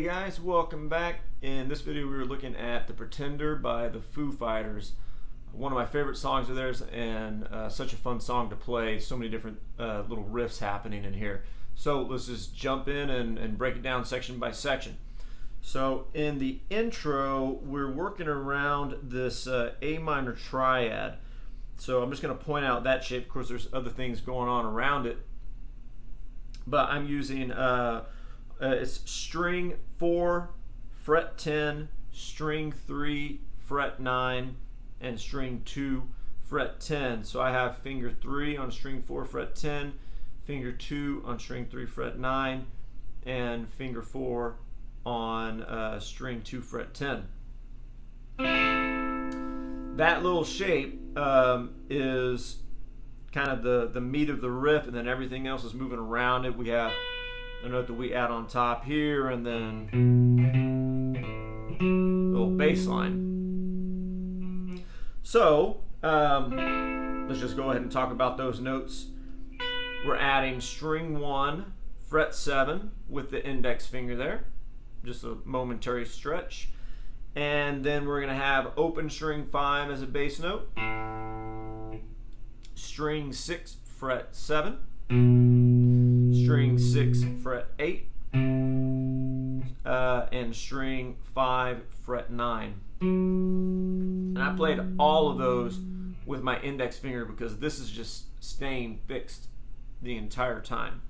Guys, welcome back. In this video we were looking at The Pretender by the Foo Fighters. One of my favorite songs of theirs, and such a fun song to play. So many different little riffs happening in here. So let's just jump in and break it down section by section. So in the intro we're working around this A minor triad. So I'm just going to point out that shape. Of course there's other things going on around it, but I'm using it's string 4, fret 10, string 3, fret 9, and string 2, fret 10. So I have finger 3 on string 4, fret 10, finger 2 on string 3, fret 9, and finger 4 on string 2, fret 10. That little shape is kind of the meat of the riff, and then everything else is moving around it. We have a note that we add on top here, and then a little bass line. So let's just go ahead and talk about those notes. We're adding string 1, fret 7 with the index finger there, just a momentary stretch. And then we're going to have open string 5 as a bass note, string 6, fret 7, string 6, fret 8, and string 5, fret 9. And I played all of those with my index finger because this is just staying fixed the entire time.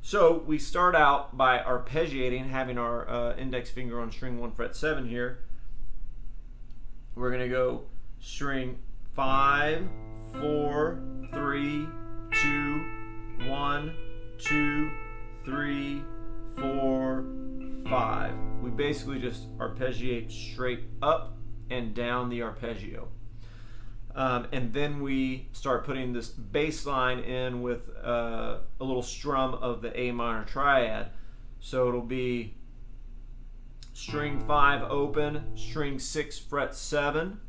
So we start out by arpeggiating, having our index finger on string 1, fret 7 here. We're going to go string 5, 4, 3, 2, 1, 2, 3, 4, 5. We basically just arpeggiate straight up and down the arpeggio. And then we start putting this bass line in with a little strum of the A minor triad. So it'll be string 5 open, string 6 fret 7,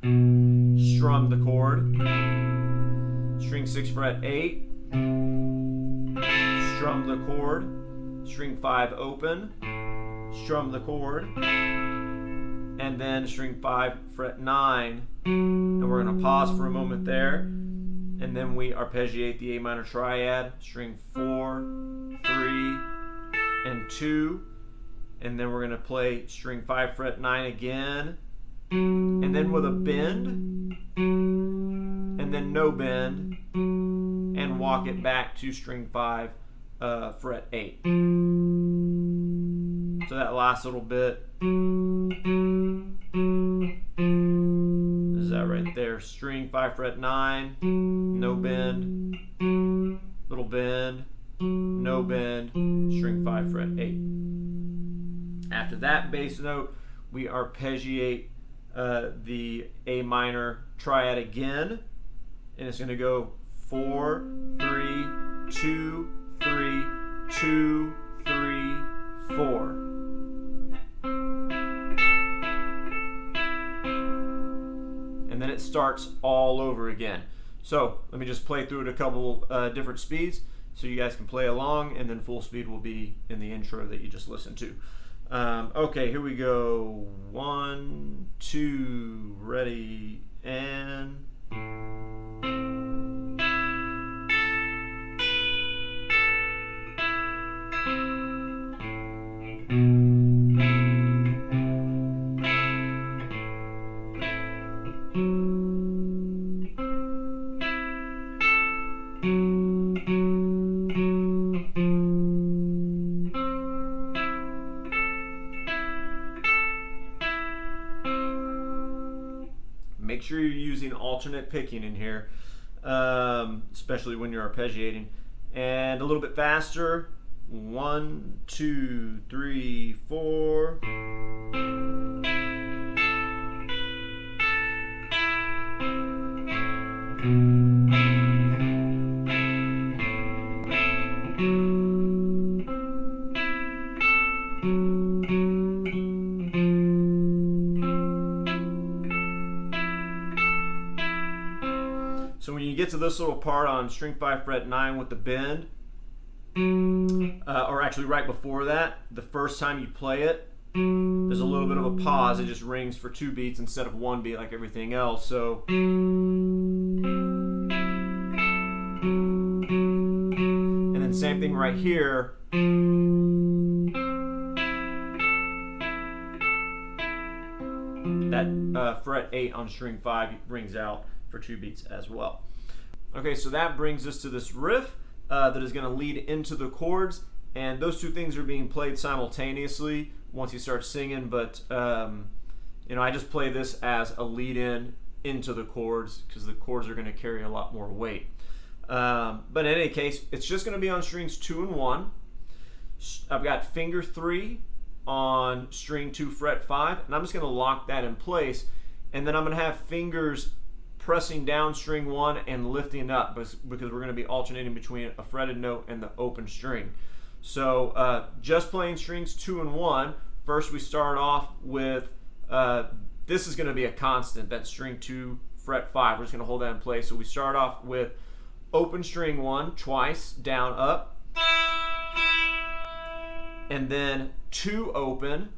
strum the chord, string 6 fret 8, strum the chord, string 5 open, strum the chord, and then string 5 fret 9, and we're going to pause for a moment there, and then we arpeggiate the A minor triad, string 4, 3, and 2, and then we're going to play string 5 fret 9 again, and then with a bend, and then no bend, and walk it back to string 5 fret 8. So that last little bit is that right there. String 5 fret 9, no bend, little bend, no bend, string 5 fret 8. After that bass note, we arpeggiate the A minor triad again, and it's going to go 4, 3, 2, 3, 2, 3, 4. And then it starts all over again. So let me just play through it a couple different speeds so you guys can play along, and then full speed will be in the intro that you just listened to. Okay, here we go. 1, 2, ready, and... Make sure you're using alternate picking in here, especially when you're arpeggiating. And a little bit faster. 1, 2, 3, 4. So when you get to this little part on string 5 fret 9 with the bend, or actually right before that, the first time you play it, there's a little bit of a pause. It just rings for 2 beats instead of 1 beat like everything else. So and then same thing right here. That fret 8 on string 5 rings out for 2 beats as well. Okay, so that brings us to this riff that is going to lead into the chords, and those two things are being played simultaneously once you start singing, but I just play this as a lead in into the chords because the chords are going to carry a lot more weight. But in any case, it's just going to be on strings 2 and 1. I've got finger 3 on string 2 fret 5, and I'm just going to lock that in place, and then I'm going to have fingers pressing down string 1 and lifting up because we're going to be alternating between a fretted note and the open string. So just playing strings 2 and 1, first we start off with, this is going to be a constant, that string 2 fret 5. We're just going to hold that in place. So we start off with open string 1 twice, down, up, and then 2 open,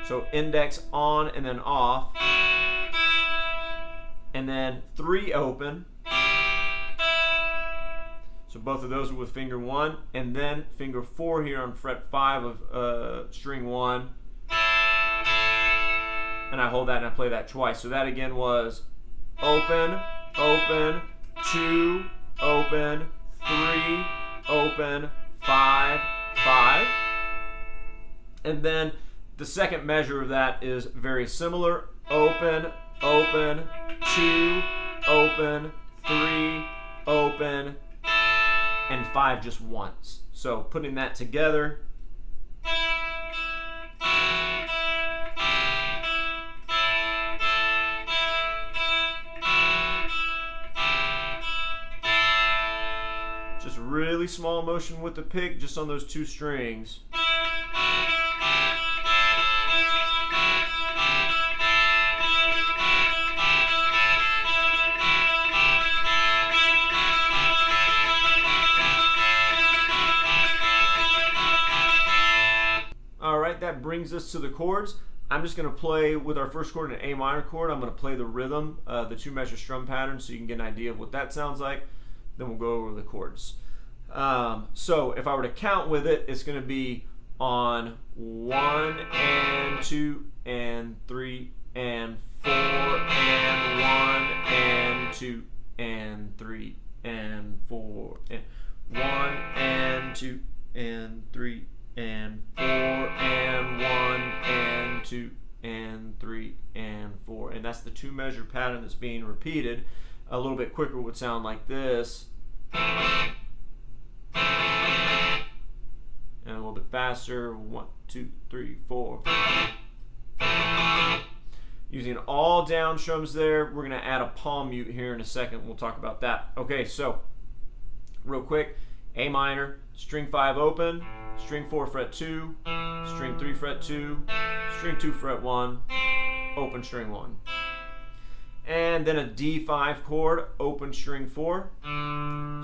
so index on and then off, and then 3 open, so both of those are with finger 1, and then finger 4 here on fret 5 of string 1, and I hold that and I play that twice. So that again was open, open, 2, open, 3, open, 5, 5, and then the second measure of that is very similar. Open, open, 2, open, 3, open, and 5 just once. So putting that together. Just really small motion with the pick, just on those 2 strings. that brings us to the chords. I'm just going to play with our first chord, an A minor chord. I'm going to play the rhythm, the 2-measure strum pattern, so you can get an idea of what that sounds like. Then we'll go over the chords. So if I were to count with it, it's going to be on 1 and 2 and 3 and 4 and 1 and 2 and 3 and 4 and 1 and 2 and 3 and 4 and 1 and 2 and 3 and 4. And that's the 2-measure pattern that's being repeated. A little bit quicker would sound like this. And a little bit faster, 1, 2, 3, 4. Using all down strums there. We're going to add a palm mute here in a second. We'll talk about that. Okay, so real quick, A minor, string 5 open, string 4 fret 2, string 3 fret 2, string 2 fret 1, open string 1. And then a D5 chord, open string 4,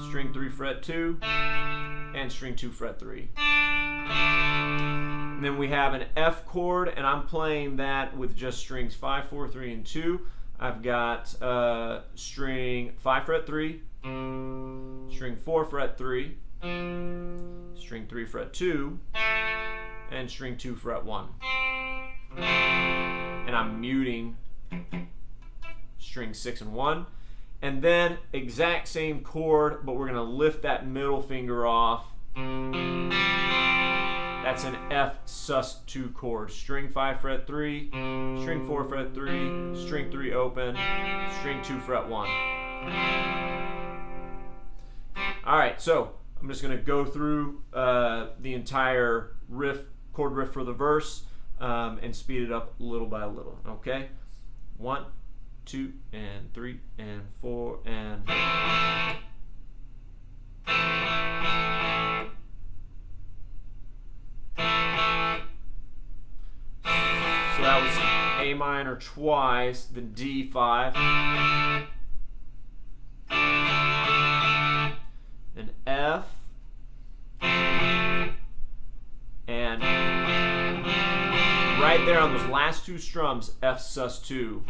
string 3 fret 2, and string 2 fret 3. And then we have an F chord, and I'm playing that with just strings 5, 4, 3, and 2. I've got string 5 fret 3, string 4 fret 3, string 3 fret 2, and string 2 fret 1. And I'm muting string 6 and 1. And then exact same chord, but we're going to lift that middle finger off. That's an F sus2 chord. String 5 fret 3, string 4 fret 3, string 3 open, string 2 fret 1. Alright, so I'm just going to go through the entire riff, chord riff for the verse, and speed it up little by little. Okay? 1, 2, and 3, and 4, and... So that was A minor twice, then D5, then F, and right there on those last 2 strums, F sus2.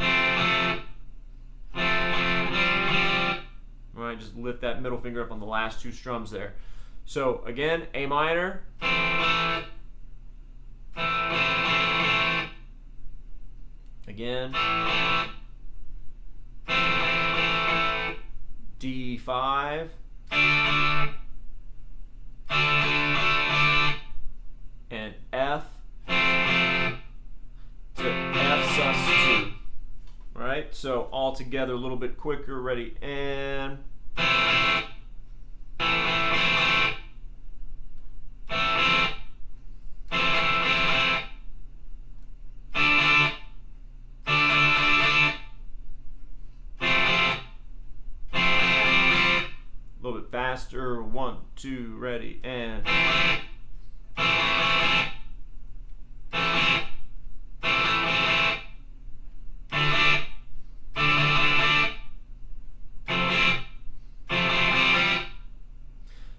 All right, just lift that middle finger up on the last 2 strums there. So again, A minor, again, D5, and F to F sus2. All right, so all together a little bit quicker. Ready, and faster. 1, 2, ready, and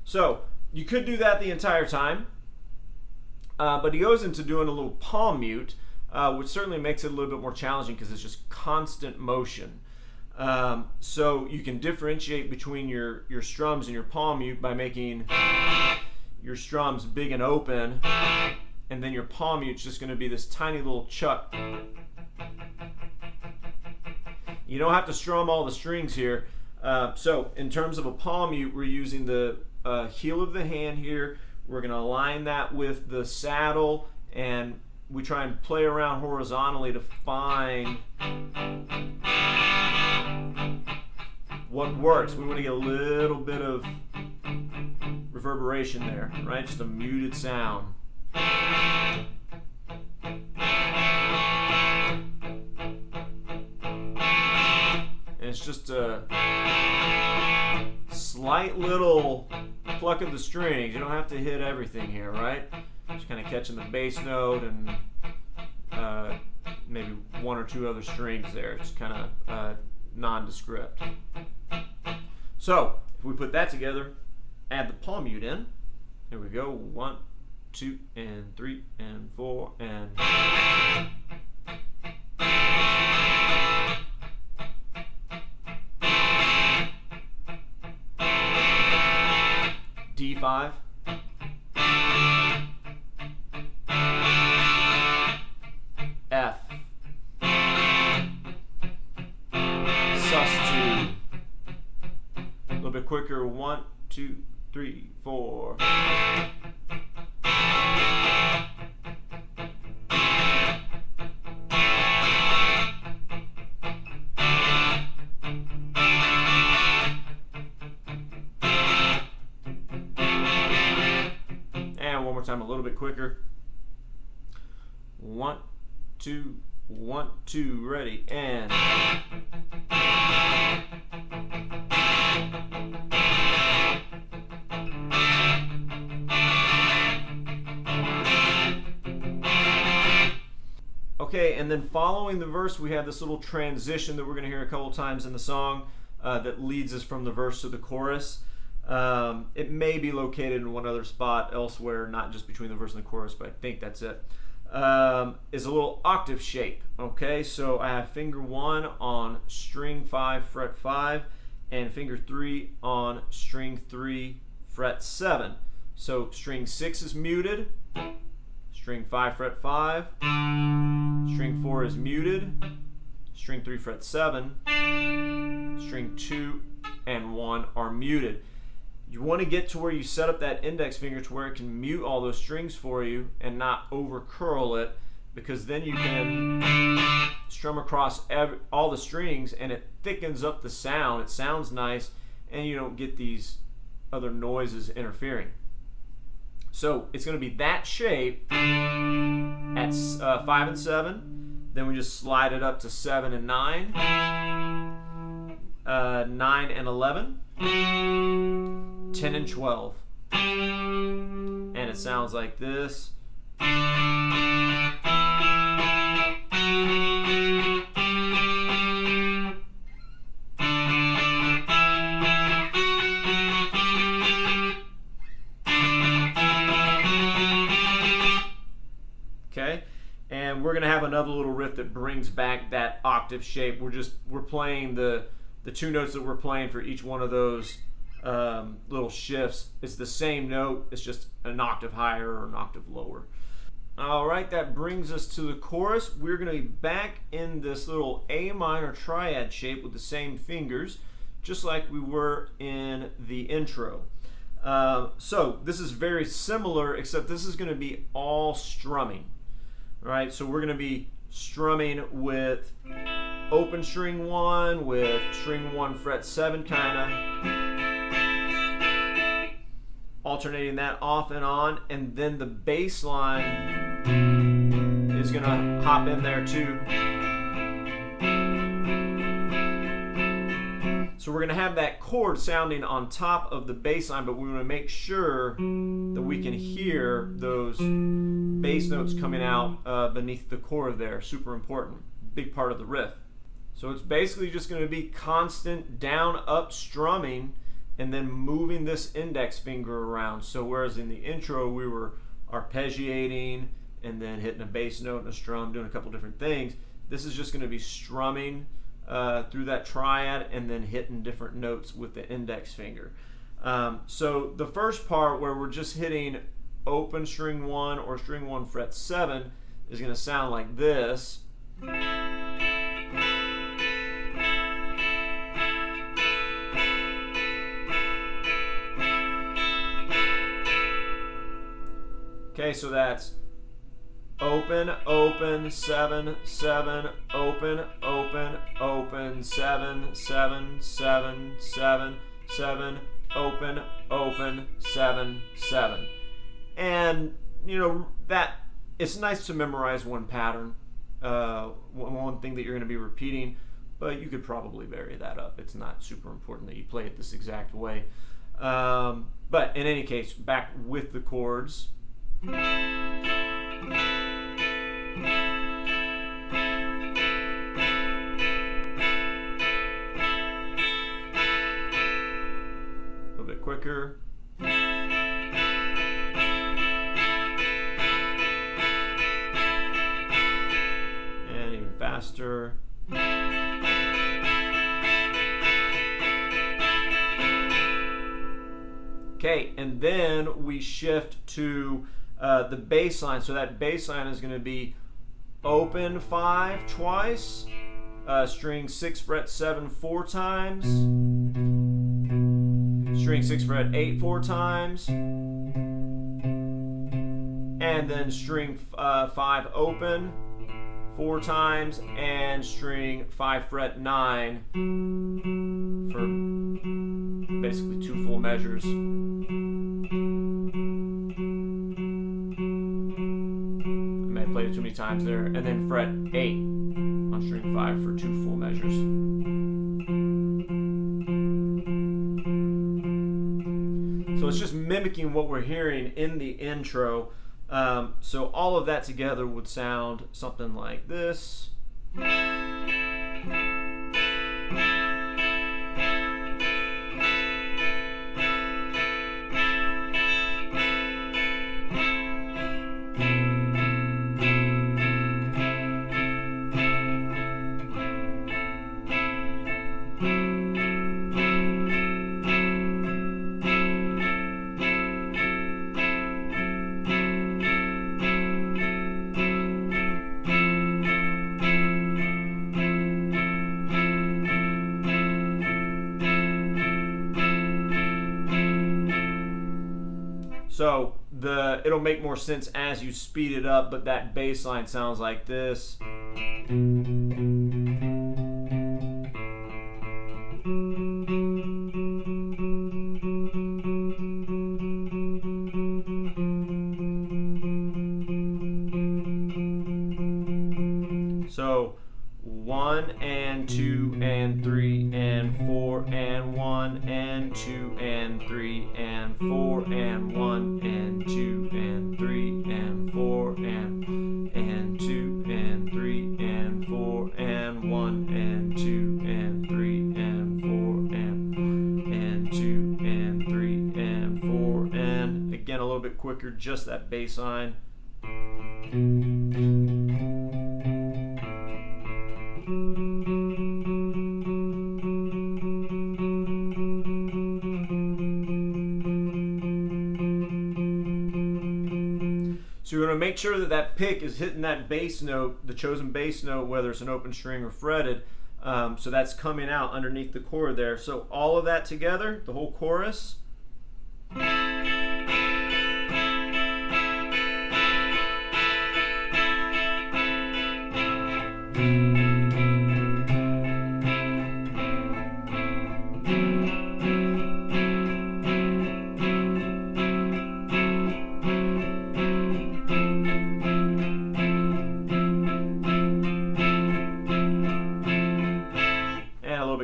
so you could do that the entire time, but he goes into doing a little palm mute, which certainly makes it a little bit more challenging because it's just constant motion. So you can differentiate between your strums and your palm mute by making your strums big and open, and then your palm mute's just going to be this tiny little chuck. You don't have to strum all the strings here. So in terms of a palm mute, we're using the heel of the hand here. We're going to align that with the saddle, and we try and play around horizontally to find what works. We want to get a little bit of reverberation there, right? Just a muted sound. And it's just a slight little pluck of the strings. You don't have to hit everything here, right? Just kind of catching the bass note and maybe 1 or 2 other strings there. It's kind of nondescript. So if we put that together, add the palm mute in. Here we go. 1, 2 and 3 and 4 and D5, F, sus2. A little bit quicker. 1, 2, 3, 4. And one more time, a little bit quicker. 1, 2, 1, 2, ready, and okay, and then following the verse, we have this little transition that we're going to hear a couple times in the song that leads us from the verse to the chorus. It may be located in one other spot elsewhere, not just between the verse and the chorus, but I think that's it. Is a little octave shape. Okay, so I have finger 1 on string 5, fret 5, and finger 3 on string 3, fret 7. So string 6 is muted, string 5, fret 5, string 4 is muted, string 3, fret 7, string 2 and 1 are muted. You want to get to where you set up that index finger to where it can mute all those strings for you and not over curl it, because then you can strum across all the strings and it thickens up the sound. It sounds nice and you don't get these other noises interfering. So it's going to be that shape at 5 and 7. Then we just slide it up to 7 and 9, 9 and 11. 10 and 12, and it sounds like this. Okay, and we're gonna have another little riff that brings back that octave shape. We're playing the 2 notes that we're playing for each one of those little shifts. It's the same note, it's just an octave higher or an octave lower. Alright, that brings us to the chorus. We're going to be back in this little A minor triad shape with the same fingers, just like we were in the intro. So this is very similar, except this is going to be all strumming. Alright, so we're going to be strumming with open string 1 with string 1 fret 7, kind of alternating that off and on, and then the bass line is going to hop in there too. So we're going to have that chord sounding on top of the bass line, but we want to make sure that we can hear those bass notes coming out beneath the chord there. Super important, big part of the riff. So it's basically just going to be constant down up strumming and then moving this index finger around. So whereas in the intro we were arpeggiating and then hitting a bass note and a strum, doing a couple different things, this is just going to be strumming through that triad and then hitting different notes with the index finger. So the first part where we're just hitting open string 1 or string 1 fret 7 is going to sound like this. Okay, so that's open, open, 7, 7, open, open, open, 7, 7, 7, 7, 7, open, open, 7, 7. And, you know, that it's nice to memorize one pattern, one thing that you're going to be repeating, but you could probably vary that up. It's not super important that you play it this exact way. But in any case, back with the chords. A little bit quicker. faster. Okay, and then we shift to the bass line. So that bass line is going to be open 5 twice, string 6 fret 7 4 times, string 6 fret 8 4 times, and then string 5 open 4 times, and string 5 fret 9 for basically 2 full measures. I may have played it too many times there. And then fret 8 on string 5 for 2 full measures. So it's just mimicking what we're hearing in the intro. So all of that together would sound something like this. So it'll make more sense as you speed it up, but that bass line sounds like this. So 1 and 2 and 3 and 4 and 1 and 2 and 3 and 4 and 1 and 2 and 3 and 4 and 2 and 3 and 4 and 1 and 2 and 3 and 4 and 2 and 3 and 4, and again a little bit quicker, just that bass line. So you're going to make sure that that pick is hitting that bass note, the chosen bass note, whether it's an open string or fretted. So that's coming out underneath the chord there. So all of that together, the whole chorus.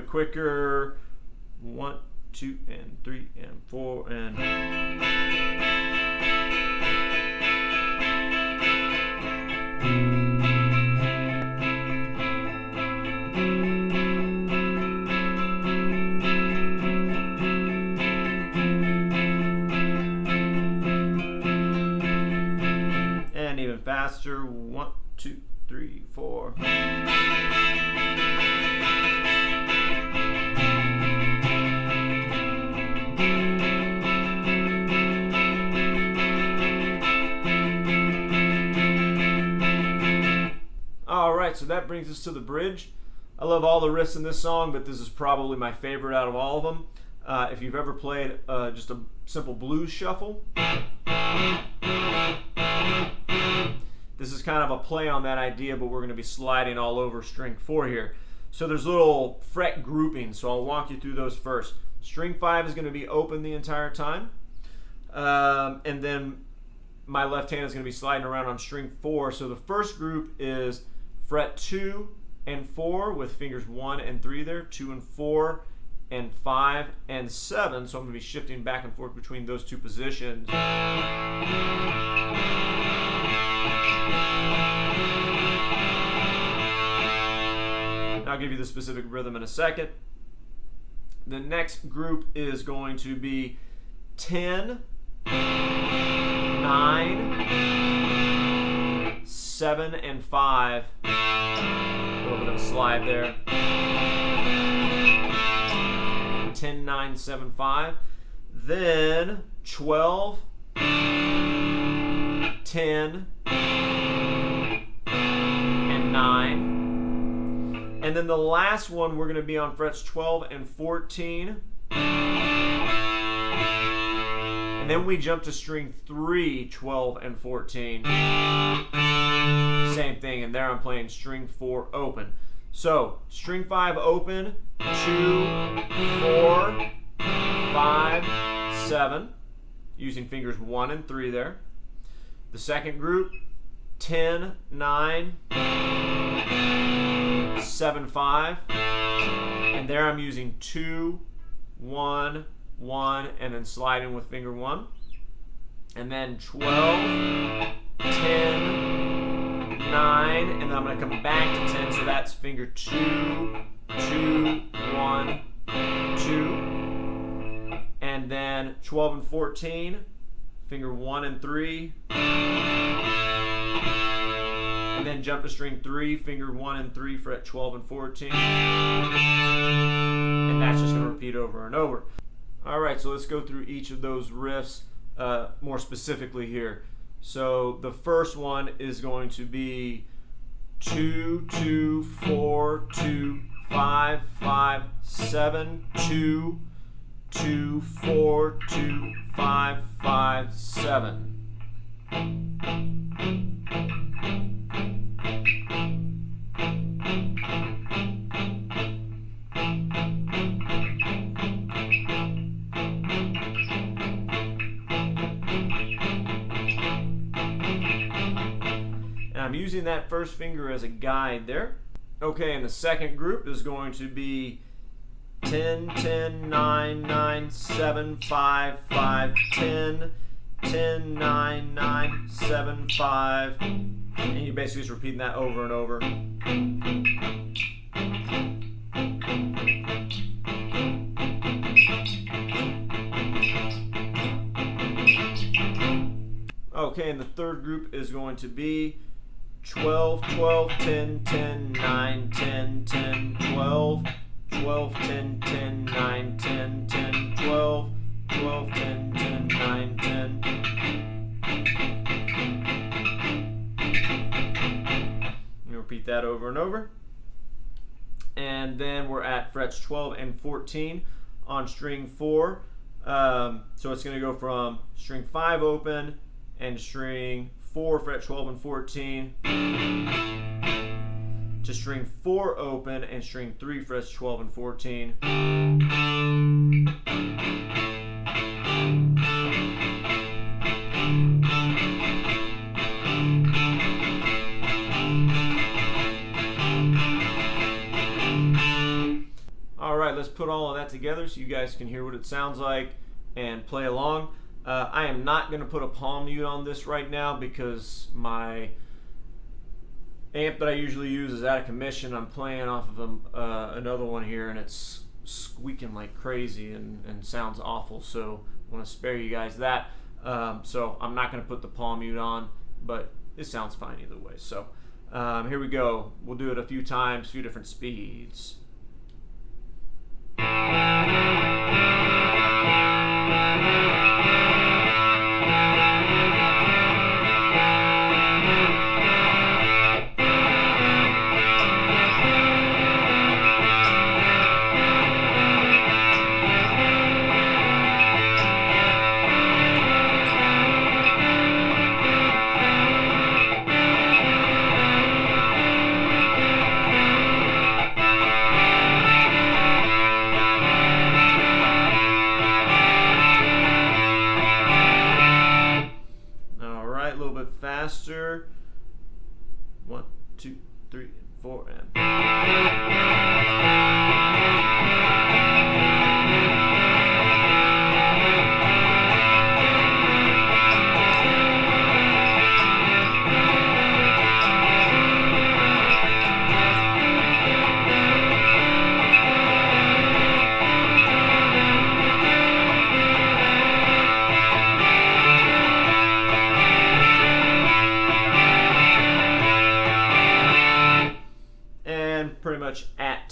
Quicker, 1, 2, and 3, and 4, and even faster, 1, 2, 3, 4. Alright, so that brings us to the bridge. I love all the riffs in this song, but this is probably my favorite out of all of them. If you've ever played just a simple blues shuffle, this is kind of a play on that idea, but we're going to be sliding all over string 4 here. So there's little fret groupings, so I'll walk you through those first. String 5 is going to be open the entire time, and then my left hand is going to be sliding around on string 4. So the first group is fret 2 and 4 with fingers 1 and 3 there, 2 and 4 and 5 and 7. So I'm going to be shifting back and forth between those two positions. I'll give you the specific rhythm in a second. The next group is going to be 10, 9, 7, and 5. of a slide there. 10, 9, 7, 5. Then 12, 10, and 9. And then the last one, we're going to be on frets 12 and 14. And then we jump to string 3, 12, and 14. Same thing, and there I'm playing string 4 open. So, string 5 open, 2, 4, 5, 7, using fingers 1 and 3 there. The second group, 10, 9, 7, 5. And there I'm using 2, 1, 1, and then sliding with finger 1. And then 12, 10, 9, and then I'm going to come back to 10, so that's finger 2, 2, 1, 2. And then 12 and 14, finger 1 and 3. And then jump to string 3, finger 1 and 3, fret 12 and 14. And that's just going to repeat over and over. All right, so let's go through each of those riffs more specifically here. So the first one is going to be 2, 2, 4, 2, 5, 5, 7, 2, 2, 4, 2, 5, 5, 7. I'm using that first finger as a guide there. Okay, and the second group is going to be 10, 10, 9, 9, 7, 5, 5, 10, 10, 9, 9, 7, 5. And you basically just repeating that over and over. Okay, and the third group is going to be 12, 12, 10, 10, 9, 10, 10, 12, 12, 10, 10, 9, 10, 10, 12, 12, 10, 10, 9, 10. You repeat that over and over. And then we're at frets 12 and 14 on string 4. So it's going to go from string 5 open and string 4, fret 12 and 14, to string 4 open and string 3, frets 12 and 14. All right, let's put all of that together so you guys can hear what it sounds like and play along. I am not going to put a palm mute on this right now because my amp that I usually use is out of commission. I'm playing off of another one here, and it's squeaking like crazy and sounds awful, so I want to spare you guys that. So I'm not going to put the palm mute on, but it sounds fine either way. So here we go. We'll do it a few times, a few different speeds. Faster. 1, 2, 3, 4, and.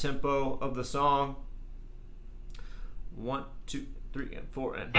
tempo of the song. 1, 2, 3, and 4, and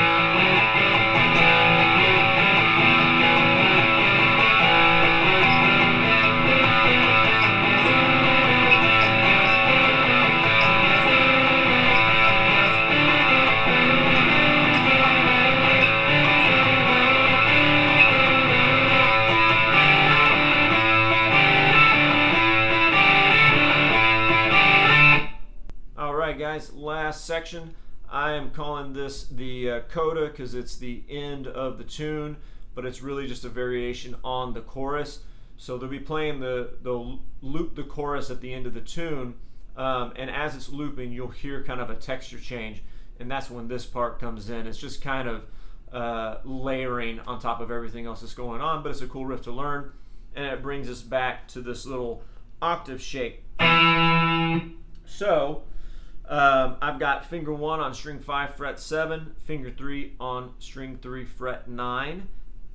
guys, last section. I am calling this the coda because it's the end of the tune, but it's really just a variation on the chorus. So they'll be playing they'll loop the chorus at the end of the tune, and as it's looping, you'll hear kind of a texture change, and that's when this part comes in. It's just kind of layering on top of everything else that's going on, but it's a cool riff to learn, and it brings us back to this little octave shape. So I've got finger 1 on string 5 fret 7, finger 3 on string 3 fret 9,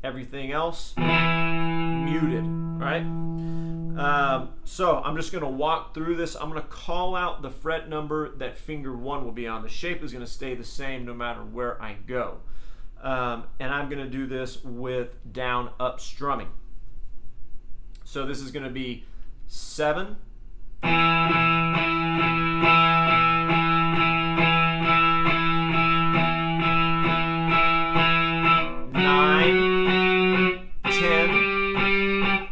everything else muted, right? So I'm just going to walk through this. I'm going to call out the fret number that finger 1 will be on. The shape is going to stay the same no matter where I go. And I'm going to do this with down up strumming. So this is going to be 7,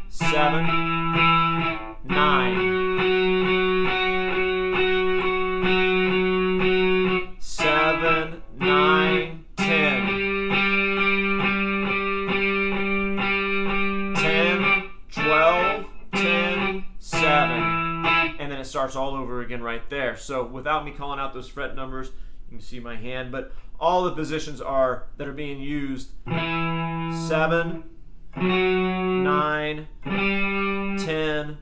7, 9, 7, 9, 10, 10, 12, 10, 7, and then it starts all over again right there. So without me calling out those fret numbers, you can see my hand, but all the positions that are being used: 7, 9, 10,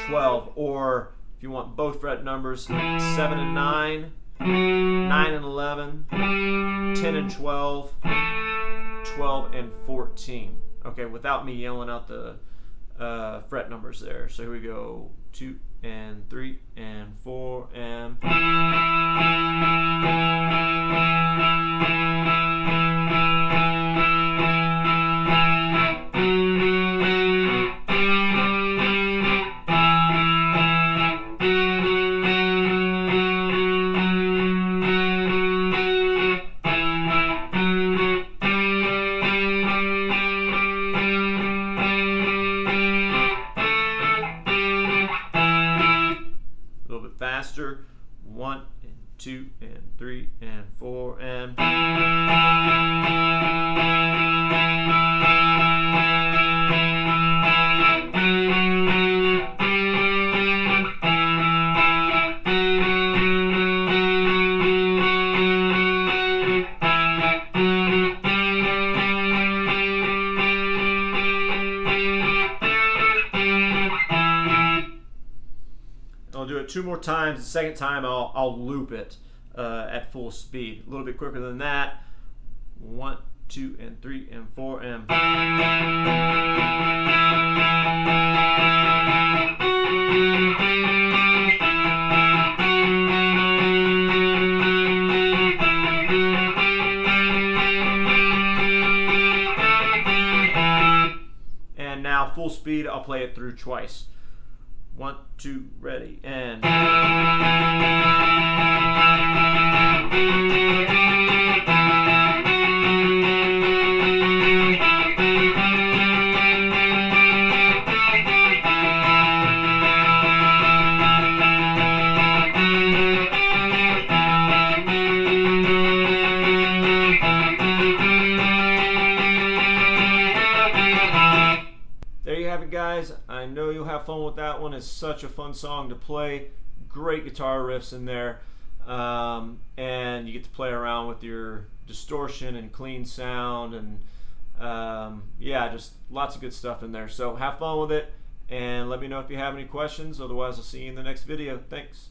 12, or if you want both fret numbers, 7 and 9, 9 and 11, 10 and 12, 12 and 14. Okay, without me yelling out the fret numbers there. So here we go: 2 and 3 and 4 and faster. 1 and 2 and 3 and 4 and I'll do it 2 more times. The second time I'll loop it at full speed. A little bit quicker than that. 1, 2 and 3 and 4 and now full speed, I'll play it through twice. 1, 2, ready, and there you have it, guys. I know you'll have fun with that one. It's such a fun song to play. Great guitar riffs in there, and you get to play around with your distortion and clean sound, and yeah, just lots of good stuff in there. So have fun with it, and let me know if you have any questions. Otherwise, I'll see you in the next video. Thanks.